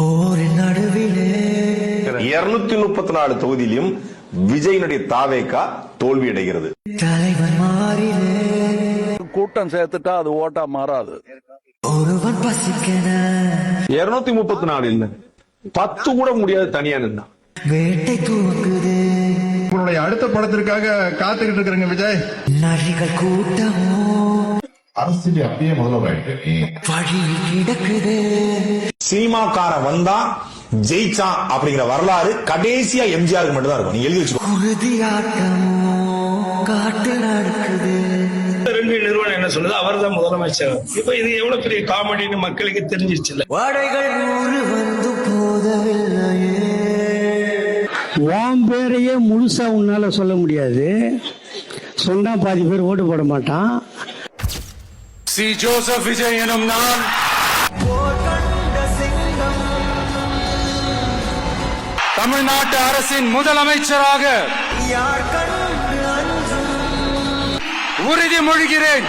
போரின் நடுவிலே 234 தொகுதியிலும் விஜயினுடைய தாவேகா தோல்வி அடைகிறது. தலைவன் மாறிலே கூட்டம் சேர்த்துட்டா அது ஓட்டா மாறாது. ஒருவன் பசிக்கன 234 இல்ல 10 கூட முடியாது தனியா நின்னா. வேட்டை தூக்குது உங்களுடைய அடுத்த படத்திற்காக காத்துக்கிட்டு இருக்கிறங்க விஜய். நரிகள் கூட்டமோ அரசியல் அப்படியே முதல்வராயிட்டு வழியில் கிடக்குது. சினிமாக்கார வந்தா ஜெயிச்சான் அப்படிங்கிற வரலாறு கடைசியா எம்ஜிஆருக்கு மட்டும் தான் இருக்கும். நீங்க எழுதி வச்சுக்கோ. உறுதியாட்டமோ காட்டு நடக்குது. ரெண்டு நிறுவனம் என்ன சொல்லுது, அவர் தான் முதலமைச்சர். இப்ப இது எவ்வளவு பெரிய காமெடின்னு மக்களுக்கு தெரிஞ்சிருச்சு. வாடைகள் 100 வந்து போதவில்லையே. உன் பேரையே முழுசா உன்னால சொல்ல முடியாது. சொன்னா பாதி பேர் ஓட்டு போட மாட்டான். சி ஜோசப் விஜய் எனும் நான் தமிழ்நாட்டு அரசின் முதலமைச்சராக உறுதிமொழிகிறேன்.